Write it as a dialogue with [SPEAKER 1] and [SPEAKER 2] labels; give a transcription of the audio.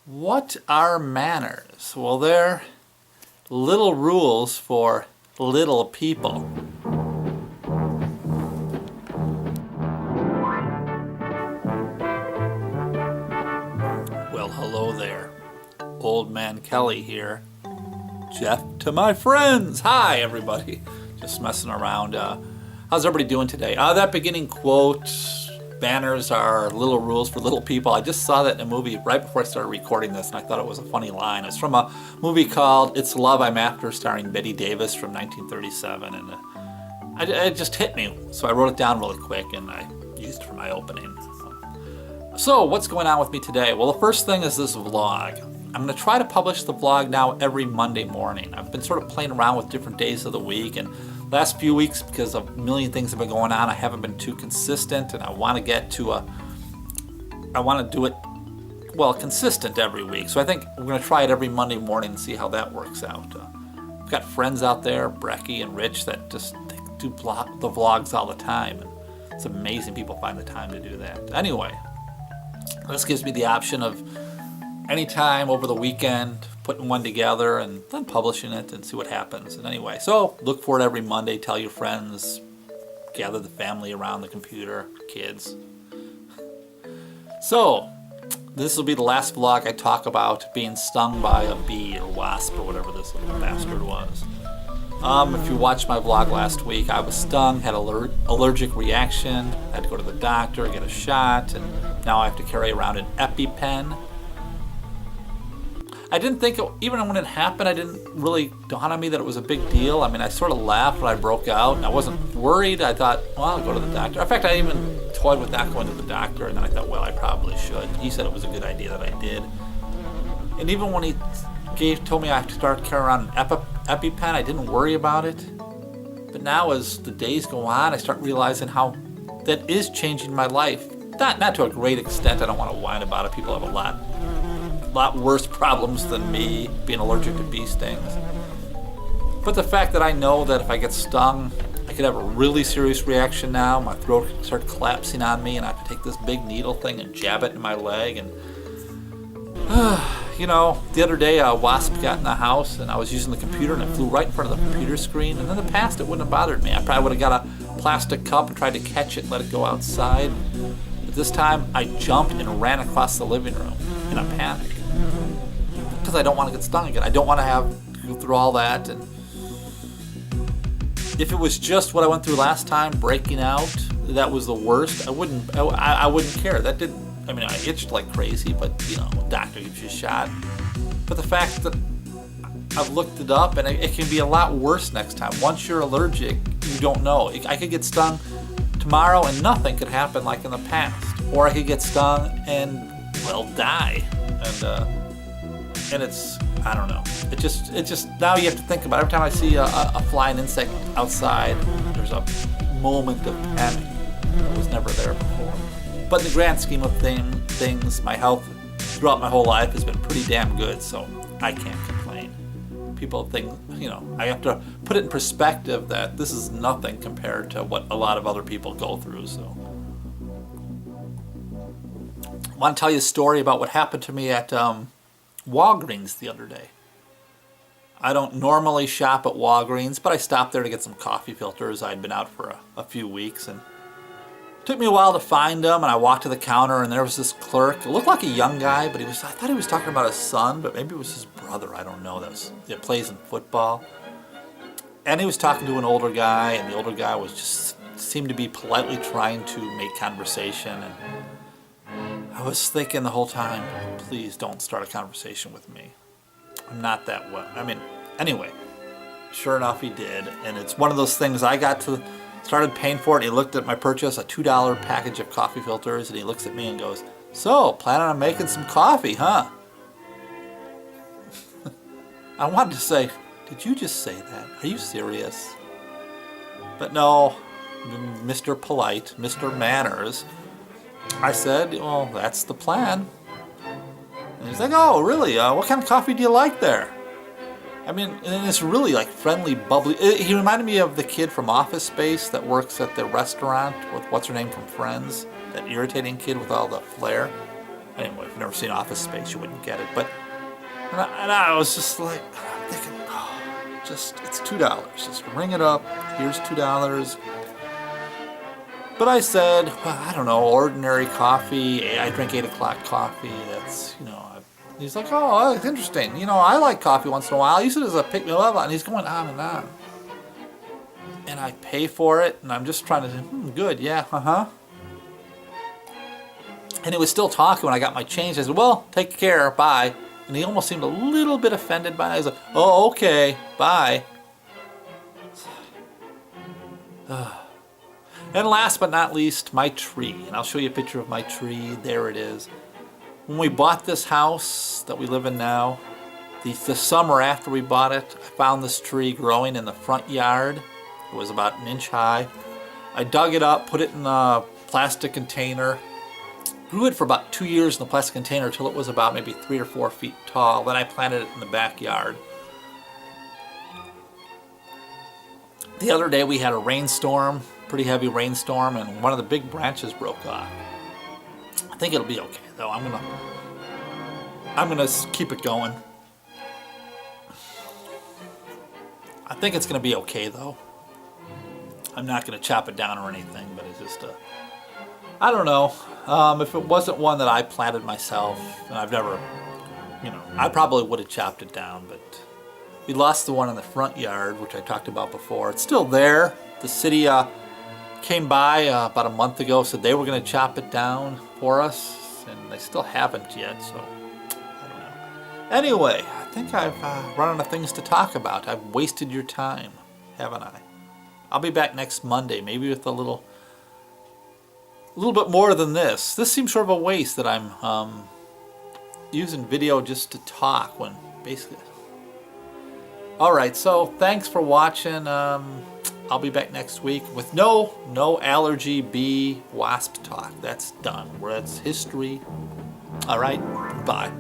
[SPEAKER 1] What are manners? Well, they're little rules for little people. Well, hello there. Old Man Kelley here. Jeff to my friends. Hi, everybody. Just messing around. How's everybody doing today? That beginning quote, manners are little rules for little people. I just saw that in a movie right before I started recording this, and I thought it was a funny line. It's from a movie called It's Love I'm After, starring Bette Davis from 1937, and it just hit me. So I wrote it down really quick, and I used it for my opening. So what's going on with me today? Well, the first thing is this vlog. I'm going to try to publish the vlog now every Monday morning. I've been sort of playing around with different days of the week, and last few weeks, because of a million things have been going on, I haven't been too consistent, and I want to get to I want to do it, well, consistent every week. So I think we're going to try it every Monday morning and see how that works out. I've got friends out there, Brecky and Rich, that just they do the vlogs all the time, and it's amazing people find the time to do that. Anyway, this gives me the option of anytime over the weekend putting one together and then publishing it and see what happens. And anyway, so look for it every Monday. Tell your friends, gather the family around the computer, kids. So this will be the last vlog I talk about being stung by a bee or wasp or whatever this little bastard was. If you watched my vlog last week, I was stung, had an allergic reaction, had to go to the doctor, get a shot, and now I have to carry around an EpiPen. I didn't think, even when it happened, I didn't really dawn on me that it was a big deal. I mean, I sort of laughed when I broke out, and I wasn't worried. I thought, well, I'll go to the doctor. In fact, I even toyed with not going to the doctor, and then I thought, well, I probably should. He said it was a good idea that I did. And even when he told me I have to start carrying around an EpiPen, I didn't worry about it. But now as the days go on, I start realizing how that is changing my life. Not to a great extent. I don't want to whine about it. People have a lot worse problems than me being allergic to bee stings. But the fact that I know that if I get stung, I could have a really serious reaction now. My throat could start collapsing on me, and I have to take this big needle thing and jab it in my leg. And you know, the other day a wasp got in the house, and I was using the computer, and it flew right in front of the computer screen. And in the past, it wouldn't have bothered me. I probably would have got a plastic cup and tried to catch it and let it go outside. But this time, I jumped and ran across the living room in a panic, because I don't want to get stung again. I don't want to go through all that. And if it was just what I went through last time, breaking out, that was the worst, I wouldn't care. That didn't, I mean, I itched like crazy, but you know, doctor gives you a shot. But the fact that I've looked it up, and it can be a lot worse next time. Once you're allergic, you don't know. I could get stung tomorrow and nothing could happen like in the past. Or I could get stung and, well, die. And it's, I don't know. It just now you have to think about it. Every time I see a flying insect outside, there's a moment of panic that was never there before. But in the grand scheme of things, my health throughout my whole life has been pretty damn good, so I can't complain. People think, you know, I have to put it in perspective that this is nothing compared to what a lot of other people go through, so. I want to tell you a story about what happened to me at Walgreens the other day. I don't normally shop at Walgreens, but I stopped there to get some coffee filters. I'd been out for a few weeks, and it took me a while to find them, and I walked to the counter, and there was this clerk. It looked like a young guy, but I thought he was talking about his son, but maybe it was his brother, I don't know. That plays in football. And he was talking to an older guy, and the older guy seemed to be politely trying to make conversation, and I was thinking the whole time, please don't start a conversation with me. I'm not that well. I mean, anyway, sure enough he did. And it's one of those things started paying for it. He looked at my purchase, a $2 package of coffee filters, and he looks at me and goes, so, planning on making some coffee, huh? I wanted to say, did you just say that? Are you serious? But no, Mr. Polite, Mr. Manners, I said, well, that's the plan. And he's like, oh, really? What kind of coffee do you like there? I mean, and it's really like friendly, bubbly. He reminded me of the kid from Office Space that works at the restaurant with what's her name from Friends, that irritating kid with all the flair. Anyway, if you've never seen Office Space, you wouldn't get it. But and I was just like thinking, oh, it's $2. Just ring it up. Here's $2. But I said, well, I don't know, ordinary coffee. I drink 8 o'clock coffee. That's, he's like, oh, that's interesting. I like coffee once in a while. I use it as a pick-me-up. And he's going on and on. And I pay for it, and I'm just trying to say, good, yeah, And he was still talking when I got my change. I said, well, take care, bye. And he almost seemed a little bit offended by it. He's like, oh, okay, bye. And last but not least, my tree. And I'll show you a picture of my tree. There it is. When we bought this house that we live in now, the summer after we bought it, I found this tree growing in the front yard. It was about an inch high. I dug it up, put it in a plastic container. Grew it for about 2 years in the plastic container until it was about maybe 3 or 4 feet tall. Then I planted it in the backyard. The other day we had a rainstorm, pretty heavy rainstorm, and one of the big branches broke off. I think it'll be okay though. I'm gonna keep it going. I think it's gonna be okay though. I'm not gonna chop it down or anything, but it's just I don't know. If it wasn't one that I planted myself, and I've never, I probably would have chopped it down, but we lost the one in the front yard, which I talked about before. It's still there. The city came by about a month ago, said they were going to chop it down for us, and they still haven't yet, so I don't know. Anyway, I think I've run out of things to talk about. I've wasted your time, haven't I? I'll be back next Monday, maybe with a little bit more than this. This seems sort of a waste that I'm using video just to talk when basically... Alright, so thanks for watching. I'll be back next week with no allergy bee wasp talk. That's done. That's history. Alright, bye.